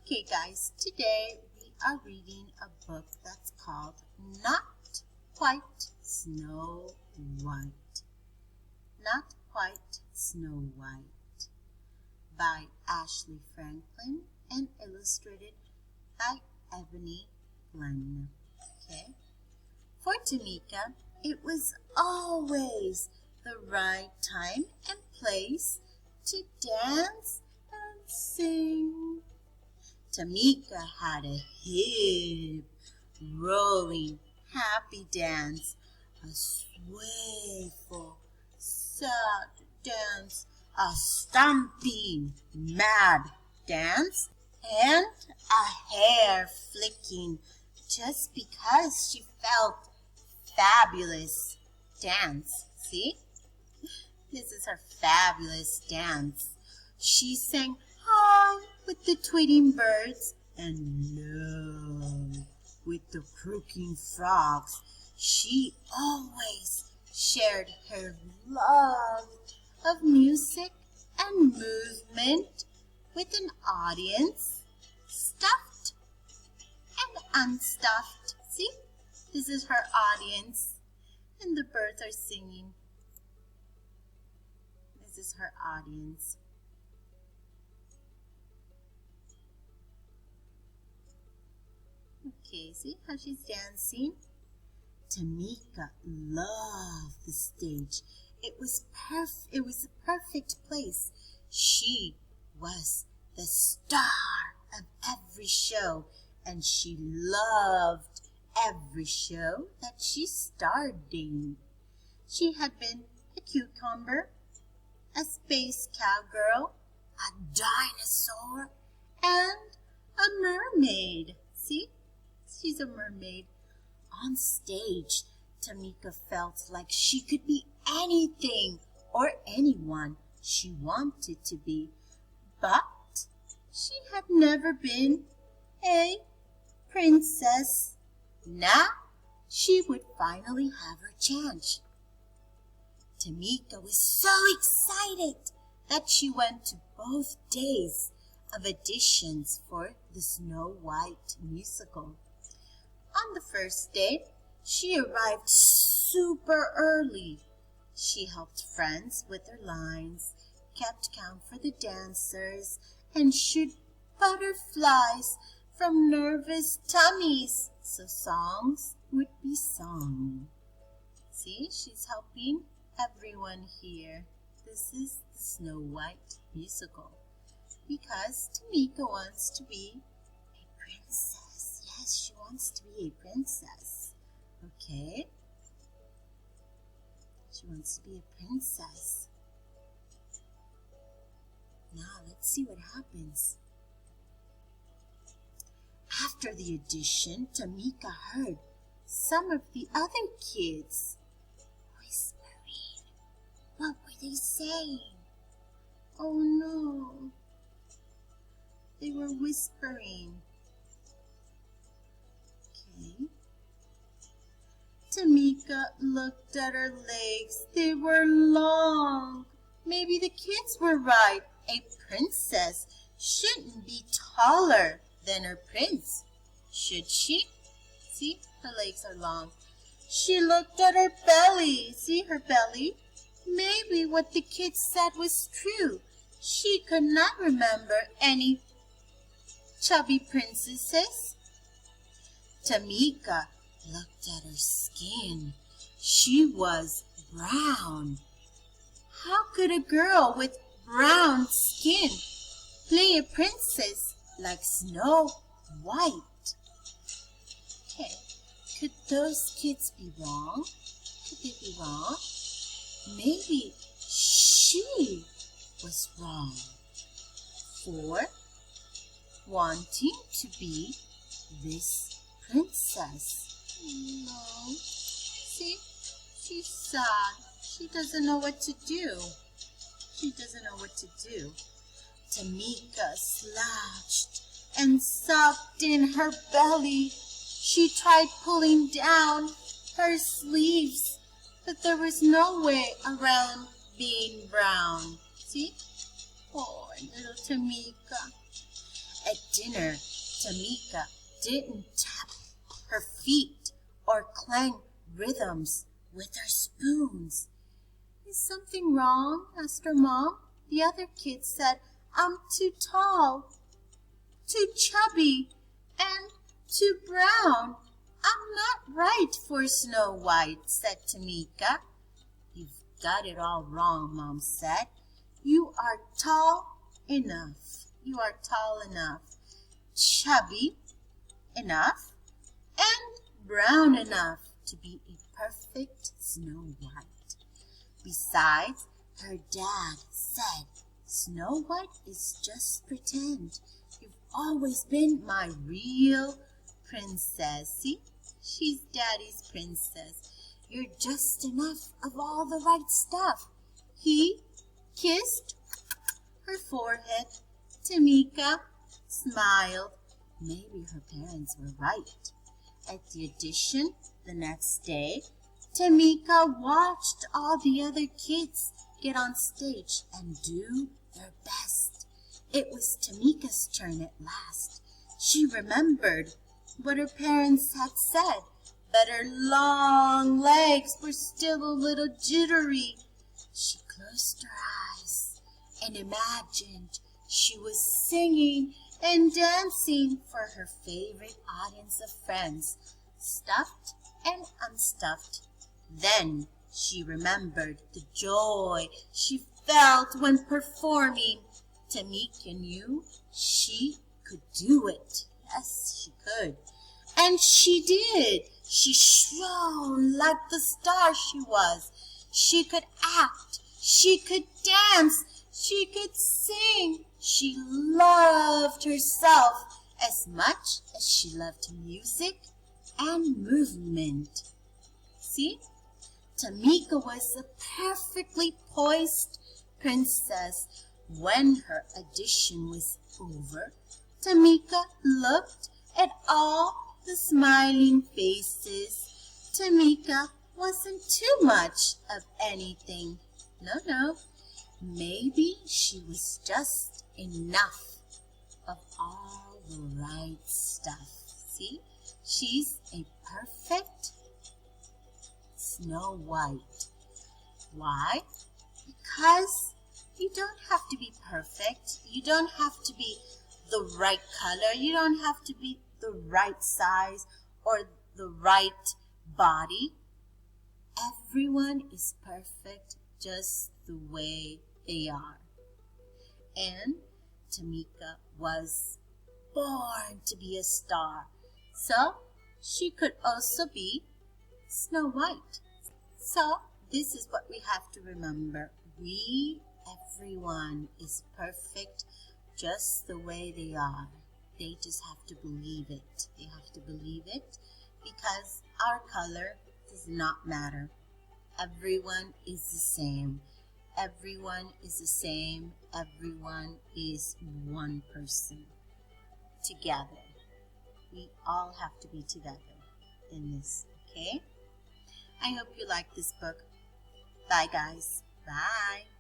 Okay guys, today we are reading a book that's called Not Quite Snow White. Not Quite Snow White by Ashley Franklin and illustrated by Ebony Glenn. Okay. For Tamika, it was always the right time and place to dance and sing. Tamika had a hip, rolling, happy dance, a swayful, sad dance, a stomping, mad dance, and a hair flicking just because she felt fabulous dance. See? This is her fabulous dance. She sang hi with the tweeting birds and low with the croaking frogs. She always shared her love of music and movement with an audience, stuffed and unstuffed. See, this is her audience, and the birds are singing. This is her audience. Okay, see how she's dancing? Tamika loved the stage. It was the perfect place. She was the star of every show, and she loved every show that she starred in. She had been a cucumber, a space cowgirl, a dinosaur, and a mermaid. See? She's a mermaid. On stage, Tamika felt like she could be anything or anyone she wanted to be, but she had never been a princess. Now she would finally have her chance. Tamika was so excited that she went to both days of auditions for the Snow White musical. On the first day, she arrived super early. She helped friends with their lines, kept count for the dancers, and shooed butterflies from nervous tummies so songs would be sung. See, she's helping everyone here. This is the Snow White musical because Tamika wants to be a princess. Yes, she wants to be a princess. Okay? She wants to be a princess. Now, let's see what happens. After the audition, Tamika heard some of the other kids whispering. What were they saying? Oh no. They were whispering. Okay. Tamika looked at her legs. They were long. Maybe the kids were right. A princess shouldn't be taller than her prince, should she? See, her legs are long. She looked at her belly. See her belly? Maybe what the kids said was true. She could not remember any chubby princesses. Tamika looked at her skin. She was brown. How could a girl with brown skin play a princess like Snow White? Okay, could those kids be wrong? Could they be wrong? Maybe she was wrong for wanting to be this princess. No. See? She's sad. She doesn't know what to do. She doesn't know what to do. Tamika slouched and sobbed in her belly. She tried pulling down her sleeves, but there was no way around being brown. See? Poor little Tamika. At dinner, Tamika didn't tap her feet or clang rhythms with her spoons. Is something wrong? Asked her mom. The other kids said, I'm too tall, too chubby, and too brown. I'm not right for Snow White, said Tamika. You've got it all wrong, Mom said. You are tall enough. You are tall enough, chubby enough, and brown enough to be a perfect Snow White. Besides, her dad said, Snow White is just pretend. You've always been my real princess. See, she's Daddy's princess. You're just enough of all the right stuff. He kissed her forehead. Tamika smiled. Maybe her parents were right. At the audition the next day, Tamika watched all the other kids get on stage and do their best. It was Tamika's turn at last. She remembered what her parents had said, but her long legs were still a little jittery. She closed her eyes and imagined she was singing and dancing for her favorite audience of friends, stuffed and unstuffed. Then she remembered the joy she felt when performing. Tamika knew she could do it. Yes, she could. And she did. She shone like the star she was. She could act. She could dance. She could sing. She loved herself as much as she loved music and movement. See? Tamika was a perfectly poised princess. When her audition was over, Tamika looked at all the smiling faces. Tamika wasn't too much of anything. No. Maybe she was just enough of all the right stuff. See? She's a perfect Snow White. Why? Because you don't have to be perfect. You don't have to be the right color. You don't have to be the right size or the right body. Everyone is perfect just the way they are. And Tamika was born to be a star. So she could also be Snow White. So this is what we have to remember. Everyone is perfect just the way they are. They just have to believe it. They have to believe it because our color does not matter. Everyone is the same. Everyone is the same. Everyone is one person. Together. We all have to be together in this, okay? I hope you like this book. Bye, guys. Bye.